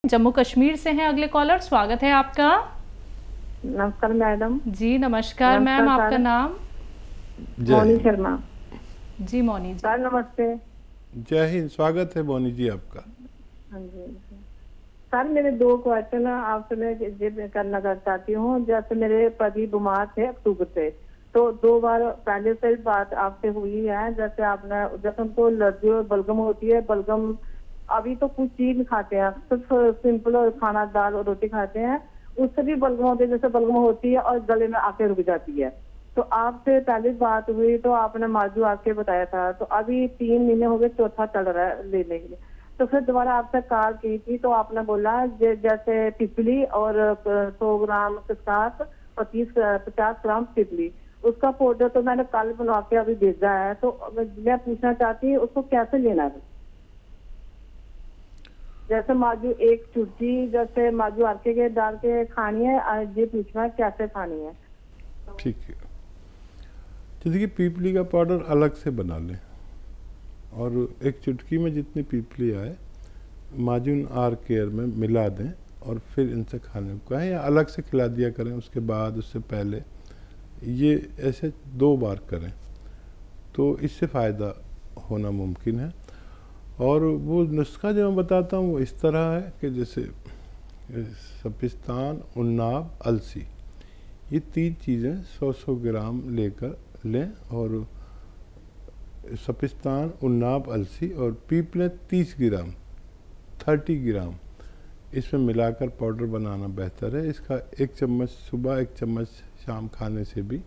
जम्मू कश्मीर से हैं अगले कॉलर, स्वागत है आपका। नमस्कार मैडम। जी नमस्कार मैम, आपका नाम? मौनी शर्मा। जी मौनी जी। सर नमस्ते। जय हिंद, स्वागत है मौनी जी आपका। हाँ जी सर, मेरे 2 क्वेश्चन आपसे मैं करना चाहती हूँ। जैसे मेरे पति बीमार थे अक्टूबर से, तो 2 बार पहले से बात आपसे हुई है। जैसे आपने, जैसे उनको एलर्जी और बलगम होती है, बलगम अभी तो कुछ चीज नहीं खाते हैं, सिर्फ सिंपल खाना दाल और रोटी खाते हैं, उससे भी बलगम होती है। जैसे बलगम होती है और गले में आके रुक जाती है। तो आपसे पहले बात हुई तो आपने माजू आके बताया था, तो अभी 3 महीने हो गए, चौथा चल रहा है लेने के लिए। तो फिर दोबारा आपसे कॉल की थी तो आपने बोला जैसे पिपली और 100 ग्राम के साथ और 50 ग्राम पिपली, उसका पाउडर तो मैंने कल बना के अभी भेजा है। तो मैं पूछना चाहती हूँ उसको कैसे लेना है। जैसे माजू एक चुटकी, जैसे माजू आके के डाल के खानी है, ये पूछना है कैसे खानी है। ठीक है, जैसे कि पीपली का पाउडर अलग से बना लें और एक चुटकी में जितनी पीपली आए माजून आर केयर में मिला दें और फिर इनसे खाने को कहें या अलग से खिला दिया करें। उसके बाद उससे पहले ये ऐसे 2 बार करें तो इससे फ़ायदा होना मुमकिन है। और वो नुस्खा जो मैं बताता हूँ वो इस तरह है कि जैसे सपिस्तान, उन्नाब, अलसी, ये 3 चीज़ें 100-100 ग्राम लेकर लें और सपिस्तान, उन्नाब, अलसी और पीपले 30 ग्राम 30 ग्राम इसमें मिलाकर पाउडर बनाना बेहतर है। इसका 1 चम्मच सुबह 1 चम्मच शाम खाने से भी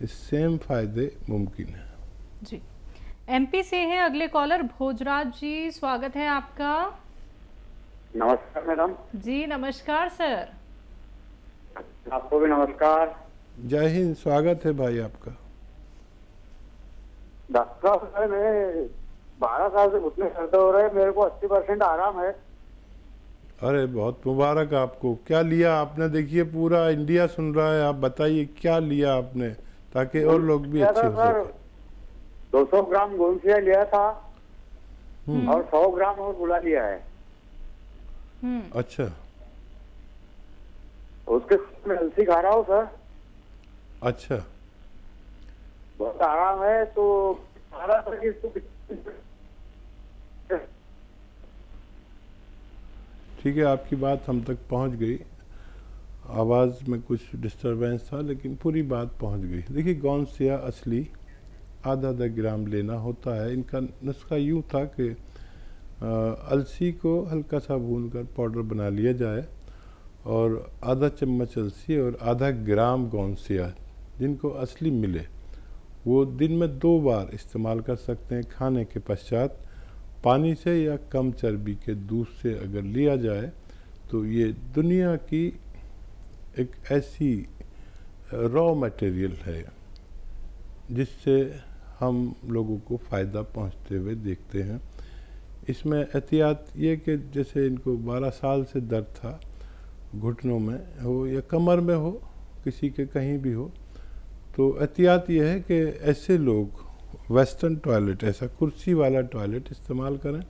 सेम फायदे मुमकिन है। जी एमपी से हैं अगले कॉलर, भोजराज जी, स्वागत है आपका। नमस्कार मैडम। जी नमस्कार सर। आपको भी नमस्कार। जय हिंद, स्वागत है भाई आपका। डॉक्टर साहब, मैं 12 साल से घुटने दर्द हो रहे हैं, मेरे को 80% आराम है। अरे बहुत मुबारक आपको। क्या लिया आपने? देखिए पूरा इंडिया सुन रहा है, आप बताइए क्या लिया आपने ताकि और लोग भी अच्छे हो सके। 200 ग्राम गोंसिया लिया था और 100 ग्राम और बुला लिया है। अच्छा, उसके साथ में अलसी खा रहा हूँ सर। अच्छा, बहुत आराम है। तो ठीक है, आपकी बात हम तक पहुंच गई। आवाज़ में कुछ डिस्टरबेंस था लेकिन पूरी बात पहुंच गई। देखिए गोंसिया असली आधा ग्राम लेना होता है। इनका नुस्खा यूँ था कि अलसी को हल्का सा भूनकर पाउडर बना लिया जाए और आधा चम्मच अलसी और आधा ग्राम गोंसिया जिनको असली मिले वो दिन में 2 बार इस्तेमाल कर सकते हैं। खाने के पश्चात पानी से या कम चर्बी के दूध से अगर लिया जाए तो ये दुनिया की एक ऐसी रॉ मटेरियल है जिससे हम लोगों को फ़ायदा पहुंचते हुए देखते हैं। इसमें एहतियात ये कि जैसे इनको 12 साल से दर्द था, घुटनों में हो या कमर में हो, किसी के कहीं भी हो, तो एहतियात ये है कि ऐसे लोग वेस्टर्न टॉयलेट, ऐसा कुर्सी वाला टॉयलेट इस्तेमाल करें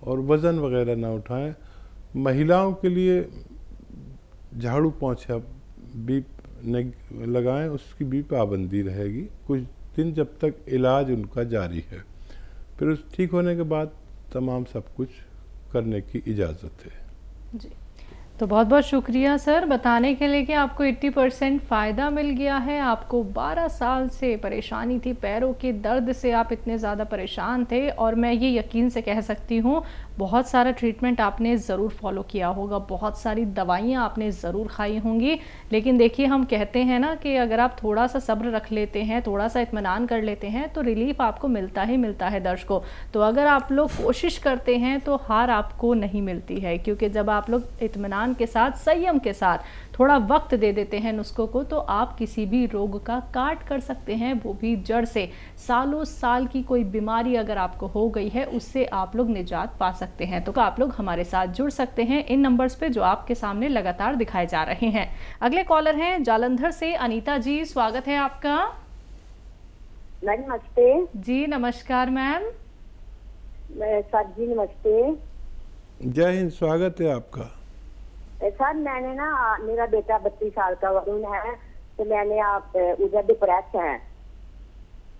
और वज़न वगैरह ना उठाएं। महिलाओं के लिए झाड़ू पोंछा भी लगाएं, उसकी भी पाबंदी रहेगी कुछ दिन जब तक इलाज उनका जारी है। फिर उस ठीक होने के बाद तमाम सब कुछ करने की इजाज़त है। जी तो बहुत बहुत शुक्रिया सर बताने के लिए कि आपको 80% फ़ायदा मिल गया है। आपको 12 साल से परेशानी थी, पैरों के दर्द से आप इतने ज़्यादा परेशान थे और मैं ये यकीन से कह सकती हूँ बहुत सारा ट्रीटमेंट आपने ज़रूर फॉलो किया होगा, बहुत सारी दवाइयाँ आपने ज़रूर खाई होंगी। लेकिन देखिए हम कहते हैं ना कि अगर आप थोड़ा सा सब्र रख लेते हैं, थोड़ा सा इत्मीनान कर लेते हैं तो रिलीफ आपको मिलता ही मिलता है दर्शकों। तो अगर आप लोग कोशिश करते हैं तो हार आपको नहीं मिलती है, क्योंकि जब आप लोग इत्मीनान के साथ, संयम के साथ थोड़ा वक्त दे देते हैं नुस्खों को, तो आप किसी भी रोग का काट कर सकते हैं, वो भी जड़ से। सालों साल की कोई बीमारी अगर आपको हो गई है उससे आप लोग निजात पा सकते हैं। तो आप लोग हमारे साथ जुड़ सकते हैं इन नंबर्स पे जो आपके सामने लगातार दिखाए जा रहे हैं। अगले कॉलर हैं जालंधर से अनीता जी, स्वागत है आपका। नमस्ते जी नमस्कार मैम। सर जी नमस्ते। जय हिंद, स्वागत है आपका। सर मैंने ना, मेरा बेटा 32 साल का वरुण है, तो मैंने आप उधर डिप्रेस है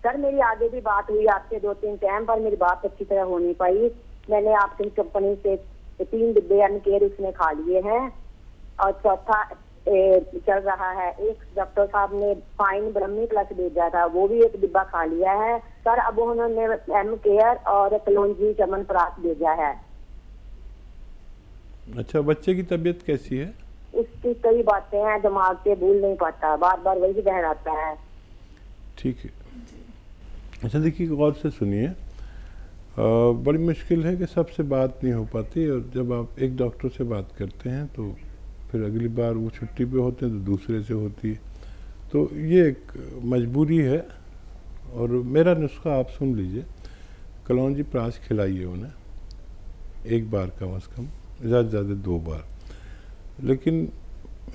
सर। मेरी आगे भी बात हुई आपसे 2-3 टाइम, पर मेरी बात अच्छी तरह हो नहीं पाई। मैंने आपकी कंपनी से 3 डिब्बे एनकेयर उसने खा लिए हैं और चौथा चल रहा है। एक डॉक्टर साहब ने फाइन ब्रह्मी प्लस भेजा था, वो भी 1 डिब्बा खा लिया है सर। अब उन्होंने एनकेयर और कलौंजी चमनप्राश भेजा है। अच्छा, बच्चे की तबीयत कैसी है? उसकी कई बातें हैं, दिमाग से भूल नहीं पाता, बार बार वही बहराता है। ठीक है। अच्छा देखिए, गौर से सुनिए। बड़ी मुश्किल है कि सबसे बात नहीं हो पाती, और जब आप एक डॉक्टर से बात करते हैं तो फिर अगली बार वो छुट्टी पे होते हैं तो दूसरे से होती है, तो ये एक मजबूरी है। और मेरा नुस्खा आप सुन लीजिए, कलौंजी प्राश खिलाइए उन्हें 1 बार कम से कम, ज़्यादा से ज़्यादा 2 बार। लेकिन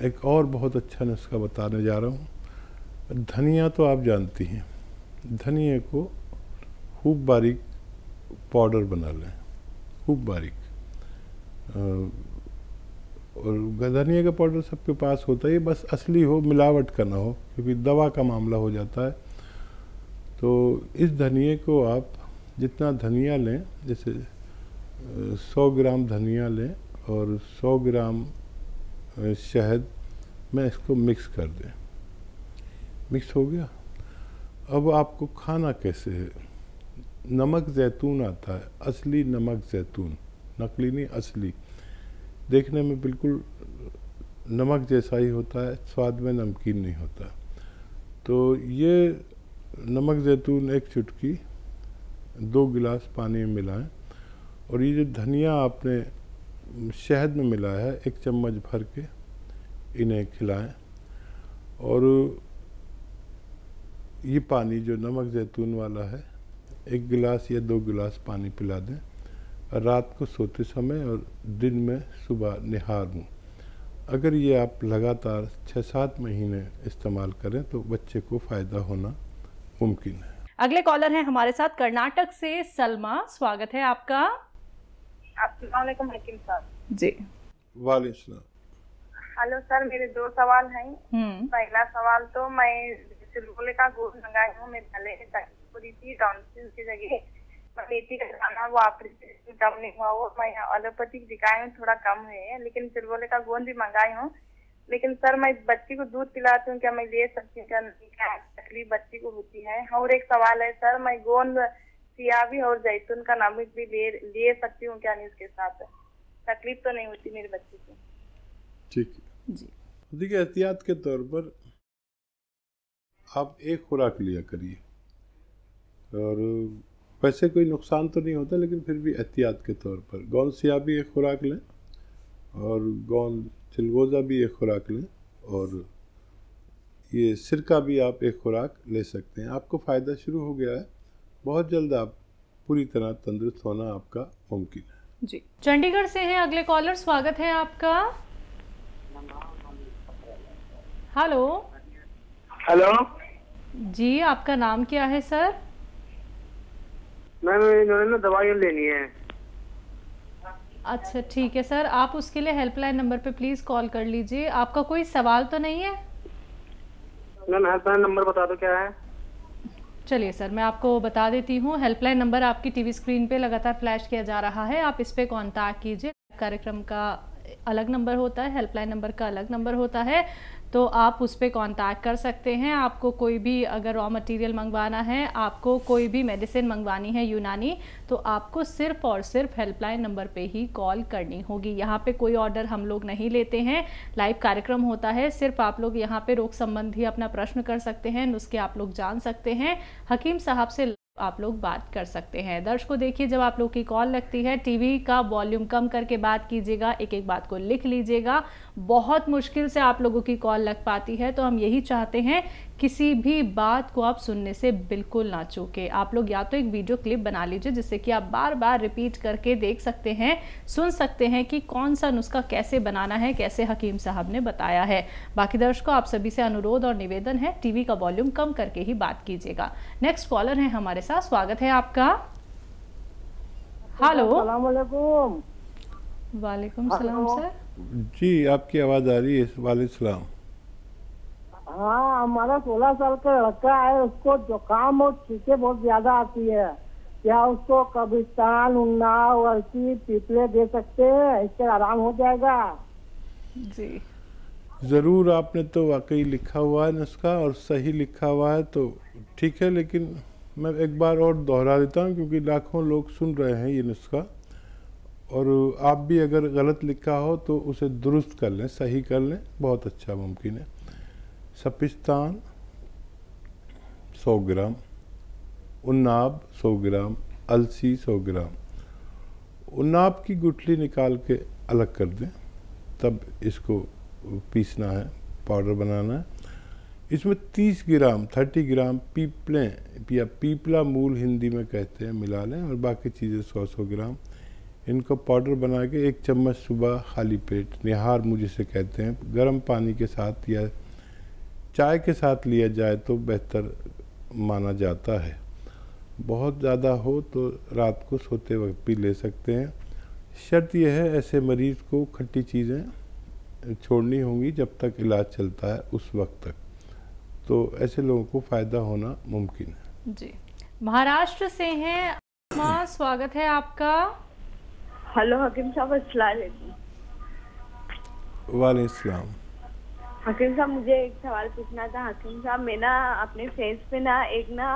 एक और बहुत अच्छा नुस्खा बताने जा रहा हूँ। धनिया तो आप जानती हैं, धनिया को खूब बारीक पाउडर बना लें, खूब बारीक। और धनिया का पाउडर सबके पास होता है, बस असली हो, मिलावट का ना हो, क्योंकि दवा का मामला हो जाता है। तो इस धनिए को आप जितना धनिया लें, जैसे 100 ग्राम धनिया लें और 100 ग्राम शहद में इसको मिक्स कर दें। मिक्स हो गया। अब आपको खाना कैसे है? नमक ज़ैतून आता है, असली नमक ज़ैतून, नकली नहीं, असली। देखने में बिल्कुल नमक जैसा ही होता है, स्वाद में नमकीन नहीं होता। तो ये नमक ज़ैतून 1 चुटकी 2 गिलास पानी में मिलाएं, और ये जो धनिया आपने शहद में मिलाया है 1 चम्मच भर के इन्हें खिलाएं। और ये पानी जो नमक ज़ैतून वाला है 1 गिलास या 2 गिलास पानी पिला दें, रात को सोते समय और दिन में सुबह निहारूं। अगर ये आप लगातार 6-7 महीने इस्तेमाल करें तो बच्चे को फ़ायदा होना मुमकिन है। अगले कॉलर हैं हमारे साथ कर्नाटक से सलमा, स्वागत है आपका। अस्सलाम वालेकुम हकीम साहब। जी वालेकुम सलाम। हेलो सर, मेरे 2 सवाल हैं। पहला सवाल तो मैं चिलगोले का गोश्त मंगाई हूँ, मेरे गले में तकलीफ हो रही थी, टॉन्सिल की जगह मेथी का दाना, वो ऑपरेशन कम नहीं हुआ, वो मैं एलोपैथिक दिखाई हूँ, थोड़ा कम हुए है। लेकिन चिलगोले का गोंद भी मंगाई हूँ। लेकिन सर मैं बच्ची को दूध पिलाती हूँ, क्या मैं ले सकती हूँ? क्या तकलीफ बच्ची को होती है? और एक सवाल है सर, मैं गोंद सियाबी और जैतून का नमक भी ले सकती हूँ क्या? नहीं, उसके साथ तकलीफ तो नहीं होती मेरी बच्ची को? ठीक है जी। देखिए, एहतियात के तौर पर आप 1 खुराक लिया करिए, और वैसे कोई नुकसान तो नहीं होता, लेकिन फिर भी एहतियात के तौर पर गोंद सियाबी 1 खुराक लें, और गोंद चिलगोज़ा भी 1 खुराक लें, और ये सिरका भी आप 1 खुराक ले सकते हैं। आपको फ़ायदा शुरू हो गया है, बहुत जल्द आप पूरी तरह तंदुरुस्त होना आपका मुमकिन है जी। चंडीगढ़ से हैं अगले कॉलर, स्वागत है आपका। हेलो। हेलो जी, आपका नाम क्या है सर? मैम, इन्होंने दवाइयाँ लेनी है। अच्छा ठीक है सर, आप उसके लिए हेल्पलाइन नंबर पे प्लीज़ कॉल कर लीजिए। आपका कोई सवाल तो नहीं है? मैम हेल्पलाइन नंबर बता दो क्या है। चलिए सर, मैं आपको बता देती हूँ। हेल्पलाइन नंबर आपकी टीवी स्क्रीन पे लगातार फ्लैश किया जा रहा है, आप इस पे कांटेक्ट कीजिए। कार्यक्रम का अलग नंबर होता है, हेल्पलाइन नंबर का अलग नंबर होता है, तो आप उस पर कांटेक्ट कर सकते हैं। आपको कोई भी अगर रॉ मटेरियल मंगवाना है, आपको कोई भी मेडिसिन मंगवानी है यूनानी, तो आपको सिर्फ और सिर्फ हेल्पलाइन नंबर पे ही कॉल करनी होगी। यहाँ पे कोई ऑर्डर हम लोग नहीं लेते हैं, लाइव कार्यक्रम होता है। सिर्फ आप लोग यहाँ पे रोग संबंधी अपना प्रश्न कर सकते हैं, नुस्खे आप लोग जान सकते हैं, हकीम साहब से आप लोग बात कर सकते हैं। दर्शकों देखिए, जब आप लोग की कॉल लगती है टीवी का वॉल्यूम कम करके बात कीजिएगा, एक एक बात को लिख लीजिएगा। बहुत मुश्किल से आप लोगों की कॉल लग पाती है, तो हम यही चाहते हैं किसी भी बात को आप सुनने से बिल्कुल ना चूके। आप लोग या तो एक वीडियो क्लिप बना लीजिए जिससे कि आप बार बार रिपीट करके देख सकते हैं, सुन सकते हैं कि कौन सा नुस्खा कैसे बनाना है, कैसे हकीम साहब ने बताया है। बाकी दर्शकों, आप सभी से अनुरोध और निवेदन है, टीवी का वॉल्यूम कम करके ही बात कीजिएगा। नेक्स्ट कॉलर है हमारे साथ, स्वागत है आपका। हेलो। अस्सलाम वालेकुम। वालेकुम सलाम सर। जी, आपकी आवाज़ आ रही है। वालेकुम सलाम। हाँ, हमारा 16 साल का लड़का है, उसको जुकाम और छींके बहुत ज्यादा आती है। क्या उसको कब्रिस्तान, उन्नाव, अलसी, पीपले दे सकते हैं? इससे आराम हो जाएगा? जी ज़रूर, आपने तो वाकई लिखा हुआ है नुस्खा और सही लिखा हुआ है, तो ठीक है। लेकिन मैं एक बार और दोहरा देता हूँ, क्योंकि लाखों लोग सुन रहे हैं ये नुस्खा, और आप भी अगर गलत लिखा हो तो उसे दुरुस्त कर लें, सही कर लें, बहुत अच्छा मुमकिन है। सपिस्तान 100 ग्राम, उन्नाब 100 ग्राम, अलसी 100 ग्राम। उन्नाब की गुठली निकाल के अलग कर दें, तब इसको पीसना है, पाउडर बनाना है। इसमें 30 ग्राम पीपले या पीपला मूल हिंदी में कहते हैं मिला लें, और बाकी चीज़ें 100 ग्राम। इनको पाउडर बना के 1 चम्मच सुबह खाली पेट, निहार मुँह जिसे कहते हैं, गर्म पानी के साथ या चाय के साथ लिया जाए तो बेहतर माना जाता है। बहुत ज़्यादा हो तो रात को सोते वक्त भी ले सकते हैं। शर्त यह है, ऐसे मरीज़ को खट्टी चीज़ें छोड़नी होंगी जब तक इलाज चलता है उस वक्त तक, तो ऐसे लोगों को फ़ायदा होना मुमकिन है। जी, महाराष्ट्र से हैं माँ, स्वागत है आपका। हेलो हकीम साहब, अस्सलाम वालेकुम। वालेकुम सलाम। हकीम साहब, मुझे एक सवाल पूछना था। हकीम साहब, मैं ना अपने फेस पे ना एक ना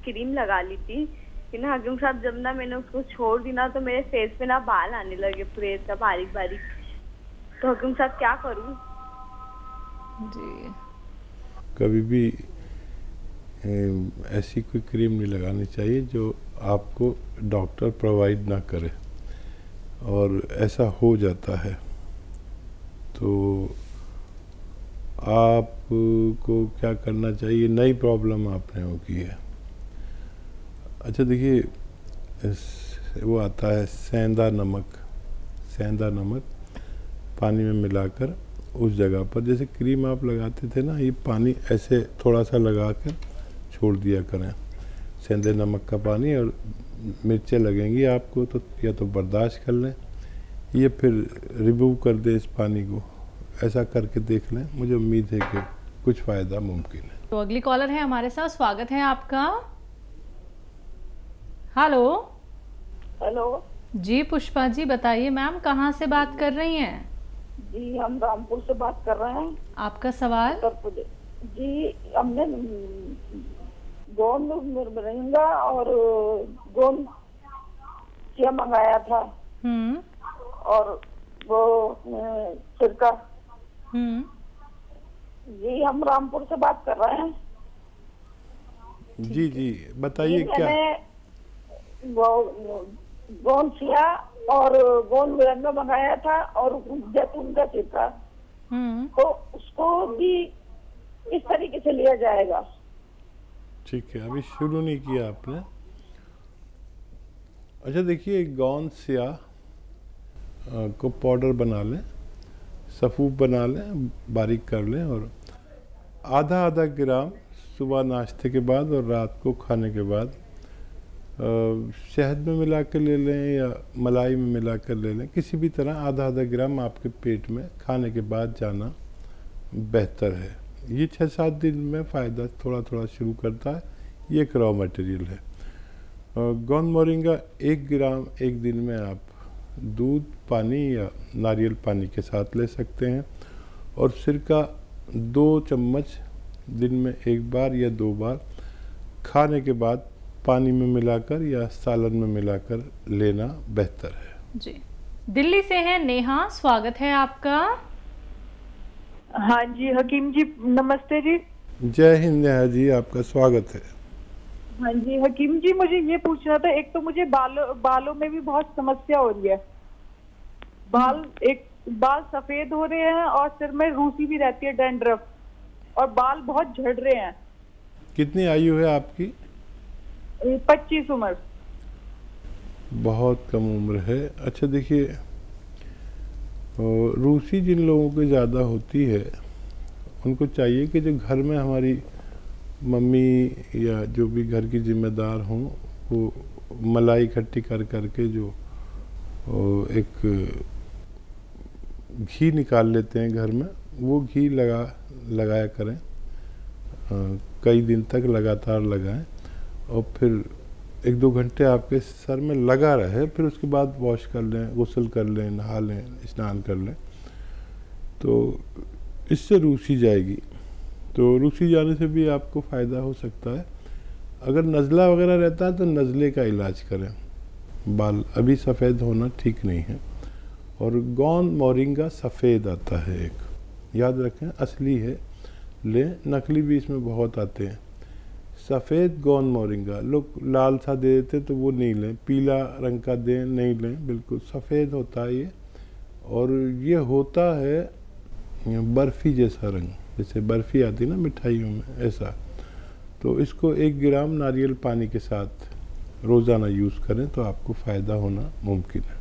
क्रीम लगा ली थी कि ना हकीम साहब, जब ना मैंने उसको छोड़ दी ना तो मेरे फेस पे ना बाल आने लगे पूरे ऐसा बारीक बारीक। तो हकीम साहब क्या करूं? जी, कभी भी ऐसी कोई क्रीम नहीं लगानी चाहिए जो आपको डॉक्टर प्रोवाइड ना करे, और ऐसा हो जाता है। तो आपको क्या करना चाहिए, नई प्रॉब्लम आपने वो की है। अच्छा देखिए, वो आता है सेंधा नमक पानी में मिलाकर उस जगह पर, जैसे क्रीम आप लगाते थे ना, ये पानी ऐसे थोड़ा सा लगा कर छोड़ दिया करें, सेंधे नमक का पानी। और मिर्चें लगेंगी आपको तो या तो बर्दाश्त कर लें, ये फिर रिमूव कर दें इस पानी को, ऐसा करके देख लें। मुझे उम्मीद है कि कुछ फ़ायदा मुमकिन है। तो अगली कॉलर है हमारे साथ, स्वागत है आपका। हेलो। हेलो जी पुष्पा जी, बताइए मैम, कहाँ से बात कर रही हैं? जी, हम रामपुर से बात कर रहे हैं। आपका सवाल? उत्तर प्रदेश जी। हमने गोंद मिर्चा और गोंद क्या मंगाया था, और वो सिरका। जी, हम रामपुर से बात कर रहे हैं। जी जी, बताइए क्या। गोंद सिया और गोंद मिरंगा मंगाया था, और जैतून का सिरका, तो उसको भी इस तरीके से लिया जाएगा। ठीक है, अभी शुरू नहीं किया आपने। अच्छा देखिए, गोंद सिया को पाउडर बना लें, सफ़ूफ बना लें, बारीक कर लें, और आधा ग्राम सुबह नाश्ते के बाद और रात को खाने के बाद शहद में मिला कर ले लें या मलाई में मिला कर ले लें, किसी भी तरह आधा ग्राम आपके पेट में खाने के बाद जाना बेहतर है। ये 6-7 दिन में फ़ायदा थोड़ा थोड़ा शुरू करता है। ये एक रॉ मटेरियल है। गोंद मोरिंगा 1 ग्राम एक दिन में आप दूध, पानी या नारियल पानी के साथ ले सकते हैं, और सिरका 2 चम्मच दिन में 1 बार या 2 बार खाने के बाद पानी में मिलाकर या सालन में मिलाकर लेना बेहतर है। जी, दिल्ली से है नेहा, स्वागत है आपका। हाँ जी हकीम जी, नमस्ते जी। जय हिंद नेहा जी, आपका स्वागत है। हाँ जी हकीम जी, मुझे ये पूछना था, एक तो मुझे बालों में भी बहुत समस्या हो रही है। बाल सफेद हो रहे हैं और सिर में रूसी भी रहती है, डैंड्रफ, और बाल बहुत झड़ रहे हैं। कितनी आयु है आपकी? 25 उम्र। बहुत कम उम्र है। अच्छा देखिए, रूसी जिन लोगों को ज़्यादा होती है, उनको चाहिए कि जो घर में हमारी मम्मी या जो भी घर की जिम्मेदार हों, वो मलाई इकट्ठी कर करके जो एक घी निकाल लेते हैं घर में, वो घी लगाया करें, कई दिन तक लगातार लगाएं और फिर 1-2 घंटे आपके सर में लगा रहे, फिर उसके बाद वॉश कर लें, गुस्ल कर लें, नहा लें, स्नान कर लें, तो इससे रूसी जाएगी। तो रूसी जाने से भी आपको फ़ायदा हो सकता है। अगर नज़ला वगैरह रहता है तो नज़ले का इलाज करें, बाल अभी सफ़ेद होना ठीक नहीं है। और गौन मोरिंगा सफ़ेद आता है एक, याद रखें, असली है लें, नकली भी इसमें बहुत आते हैं। सफ़ेद गौन मोरिंगा, लोग लाल सा दे देते तो वो नहीं लें, पीला रंग का दें, नहीं लें, बिल्कुल सफ़ेद होता है ये। और ये होता है बर्फ़ी जैसा रंग, जैसे बर्फ़ी आती है ना मिठाइयों में, ऐसा। तो इसको 1 ग्राम नारियल पानी के साथ रोज़ाना यूज़ करें तो आपको फ़ायदा होना मुमकिन है।